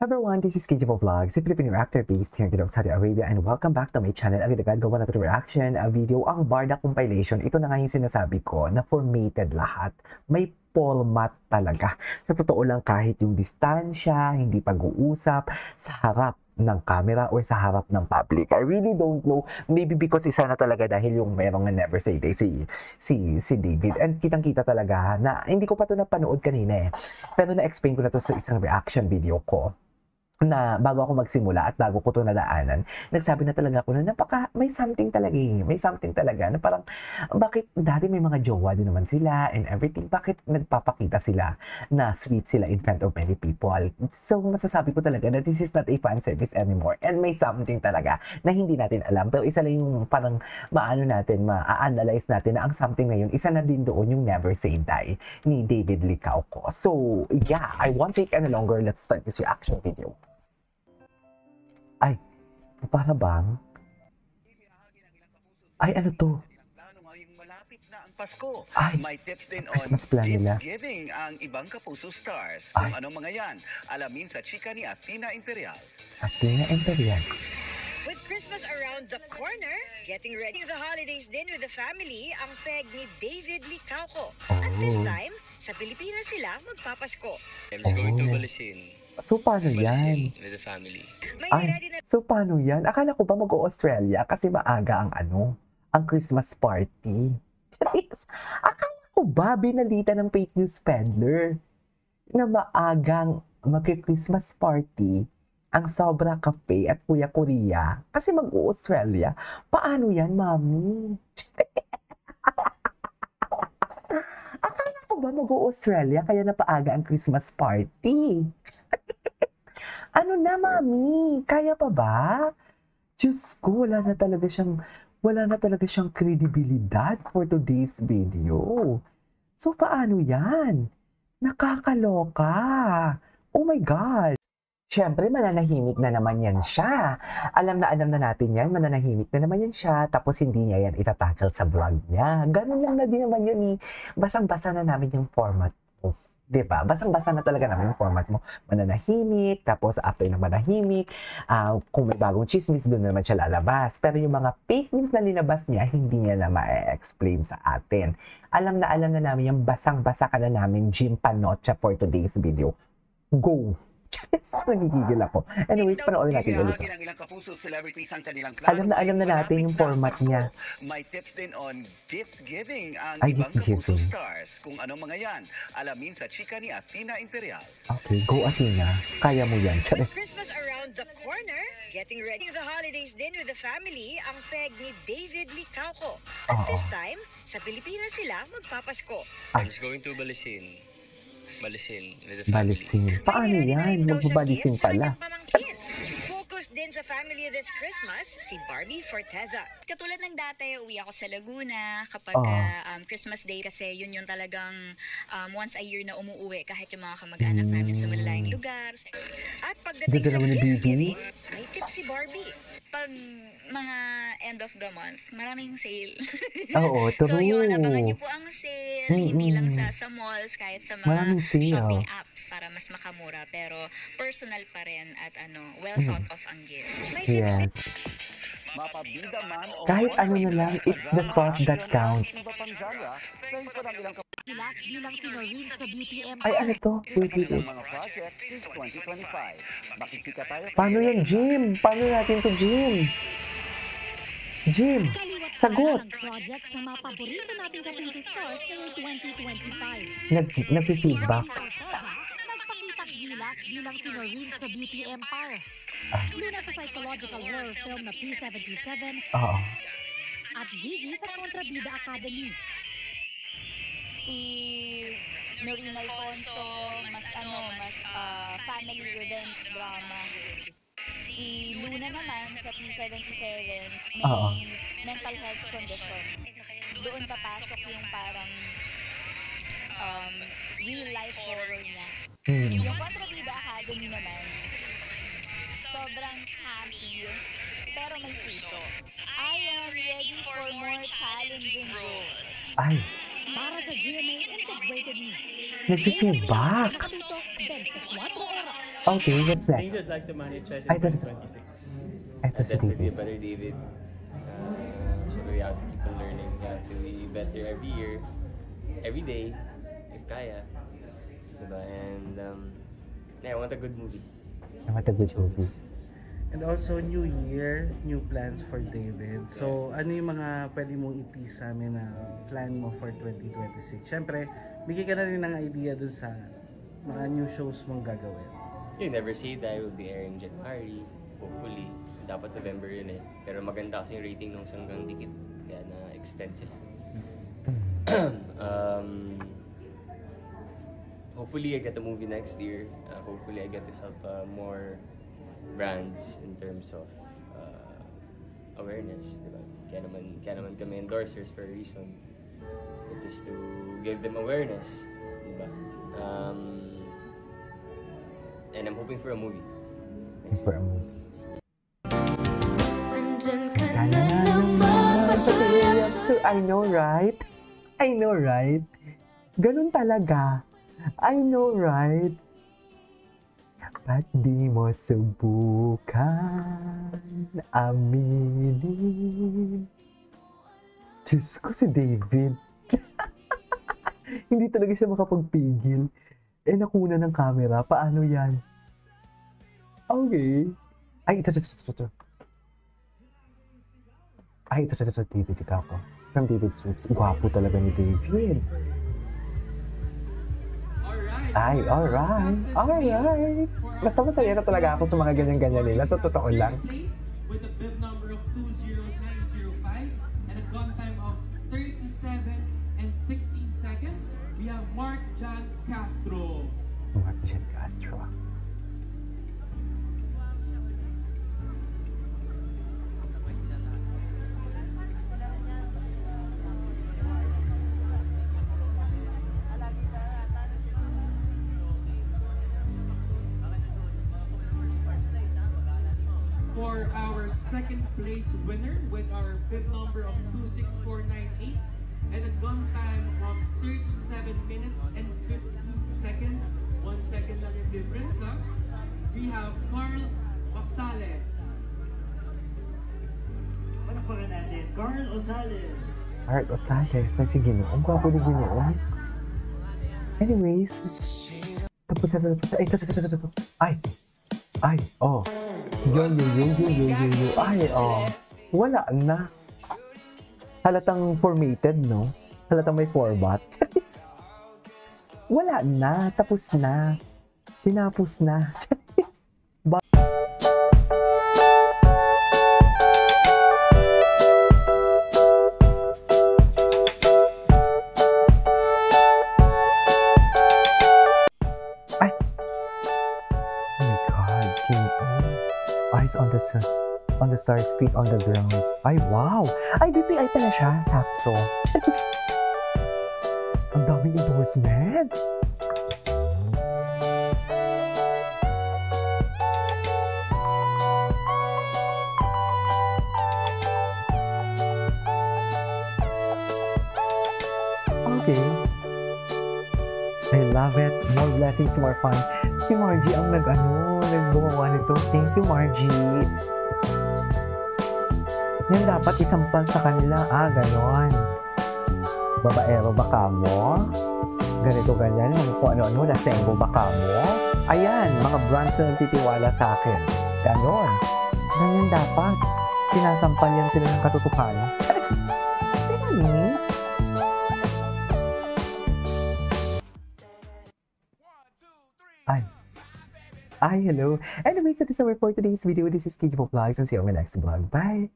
Everyone, this is KJ Vlogs, a Filipino actor based here in Saudi Arabia, and welcome back to my channel. Agad-agad gawa natin reaction video, ang Barda compilation. Ito na nga yung sinasabi ko na formatted lahat. May format talaga. Sa totoo lang, kahit yung distansya, hindi pag-uusap, sa harap ng camera or sa harap ng public. I really don't know. Maybe because isa na talaga dahil yung merong never say day si David. And kitang-kita talaga na hindi ko pa ito napanood kanina eh. Pero na-explain ko na to sa isang reaction video ko na bago ako magsimula at bago ko ito nadaanan, nagsabi na talaga ako na may something talaga may something talaga na parang, bakit dati may mga jowa din naman sila and everything, bakit nagpapakita sila na sweet sila in front of many people? So, masasabi ko talaga na this is not a fan service anymore and may something talaga na hindi natin alam, pero isa lang yung parang ma-analyze natin na ang something ngayon, isa na din doon yung Never Say Die ni David Licauco. So, yeah, I won't take any longer. Let's start this reaction video. Ay, para bang? Ay, ano to? Malapit na ang Pasko. Ay, may tips din Christmas on plan nila. gift-giving ang ibang Kapuso stars. Kung anong mga yan, alamin sa chika ni Athena Imperial. Athena Imperial. With Christmas around the corner, getting ready for the holidays din with the family, ang peg ni David Licauco. At this time, sa Pilipinas sila magpapasko. I'm just going to Balisin. So, paano yan? With the family. May Ay, ready na so paano yan? Akala ko ba mag-Australia kasi maaga ang Christmas party. Charis, akala ko ba binalita ng fake news peddler na maagang mag-Christmas party ang Sobra Cafe at Kuya Korea kasi mag-Australia. Paano yan, mami? Akala ko ba mag-Australia kaya napaaga ang Christmas party? Ano na, mami? Kaya pa ba? Diyos ko, wala na talaga siyang kredibilidad for today's video. So, paano yan? Nakakaloka. Oh my God. Siyempre, mananahimik na naman yan siya. Alam na natin yan, mananahimik na naman yan siya, tapos hindi niya yan itatakal sa vlog niya. Ganun lang na din naman yun eh. Basang-basa na namin yung format mo. Diba? Basang-basa na talaga naman yung format mo. Mananahimik, tapos after ng manahimik, kung may bagong chismis, doon na naman siya lalabas. Pero yung mga fake news na linabas niya, hindi niya na ma-explain sa atin. Alam na namin yung basang-basa ka na namin, Jim Panocha, for today's video. Go! Nagigigil ako. Anyways, panoorin natin ulit. Alam na natin yung format niya. May tips din on gift-giving ang Ay, ibang Kapuso gift-giving. stars. Kung anong mga yan, alamin sa chika ni Athena Imperial. Okay, go Athena. Kaya mo yan. With Charis. Christmas around the corner, getting ready for the holidays din with the family, ang peg ni David Licauco. At this time, sa Pilipinas sila magpapasko. I'm just going to Balisin. Balisin with the family. Balisin. Paano yan? Magbabalisin pala. Focus din sa family this Christmas, si Barbie Forteza. Katulad ng dati, uwi ako sa Laguna kapag Christmas Day kasi yun yung talagang once a year na umuwi kahit yung mga kamag-anak namin sa malalayang lugar. At pagdating sa Dadalawa ni gift baby? giving, may tips si Barbie. Pag mga end of the month, maraming sale. Oo, true. So yun, abangan niyo po ang sale, hindi lang sa malls, kahit sa mga Maraming sale. shopping apps para mas makamura. Pero personal pa rin at well thought of ang gift. May tips din Yes. Mapabida man o Kahit ano na lang, it's the thought that counts. iba pang genre, sa ito ng ilang bilang Pinorin sa Beauty Ay, Empire. ano to? Wait. mga project this 2025. Makikita tayo. Paano yan, Jim? Paano natin to, Jim? Jim, Kaliwat sagot. ng projects na mga paborito nating Kapuso stars ngayong 2025. Nag-feedback. Nagpakitang gilas bilang Pinorin sa Beauty Empire. Luna sa psychological horror film na P77 Oo. at Gigi sa Kontrabida Academy. Si Norina Alfonso, mas family revenge drama. Si Luna naman sa P77, may Oo. mental health condition. Doon papasok yung parang real life horror niya. Yung Kontrabida Academy naman, sobrang campy, pero may puso. I am ready for more challenging roles. Ay, Para sa GMA Integrated News. Nag-feedback. Dito, 24 oras. Okay, what's Things next? I'd like to manifest Ay, in ito. 2026. Ito si Definitely David. a better David. So we have to keep on learning. We have to be better every year, every day, if kaya. Diba? And yeah, I want a good movie. What a good movie. And also, new year, new plans for David. So, ano yung mga pwede mong i-tease sa amin na plan mo for 2026? Siyempre, bigay ka na rin ng idea dun sa mga new shows mong gagawin. You never say die will be airing January, hopefully. Dapat November yun eh. Pero maganda kasi yung rating nung Sanggang Dikit. Kaya na-extend sila. Hopefully I get a movie next year. Hopefully I get to help more brands in terms of awareness. Diba? Kaya naman kami endorsers for a reason. It is to give them awareness. Diba? And I'm hoping for a movie. For a movie. I know, right? I know, right? Ganun talaga. I know, right? Ba't di mo subukan aminin? Diyos ko si David. Hindi talaga siya makapagpigil. Nakuna ng camera. Paano yan? Okay. Ay, ito. Ay, ito, David, ikaw ko. From David Strips. Gwapo talaga ni David. Ay, alright. Basta masaya na talaga ako sa mga ganyan-ganyan nila. Sa totoo lang. With a bib number of 20905 and a gun time of 37 and 16 seconds, we have Mark Jan Castro. Mark Jan Castro. For our second place winner with our bib number of 26498 and a gun time of 37 minutes and 15 seconds. 1 second lang yung difference, huh? We have Carl Osales. Palakpakan natin, Carl Osales. Carl Osales. Ay, si Ginoong. Gwapo ni Ginoong. Anyways. Tapos. Ay, ito. Ay, oh. Yun. Ay, oh. Wala na. Halatang formatted, no? Halatang may format. Wala na. Tapos na. Tinapos na. Ay! Oh my God. Eyes on the stars, feet on the ground. Ay, wow! Ay, BPI pala siya. Sakto. Ang daming endorsement. Okay. I love it. More blessings, more fun. Si Margie ang naggumawa nito. Thank you, Margie. Yan dapat isampal sa kanila. Ganon. Babaero ba ka mo? Ganito, ganyan. Kung ano-ano, lasenggo ba ka mo? Ayan, mga brands na nagtitiwala sa akin. Ganon. Ganyan dapat. Sinasampal yan sila ng katotohanan. Charis! Tingnan Ay, hello. Anyways, that is our for today's video. This is Kiki Vlogs and see you on my next vlog. Bye!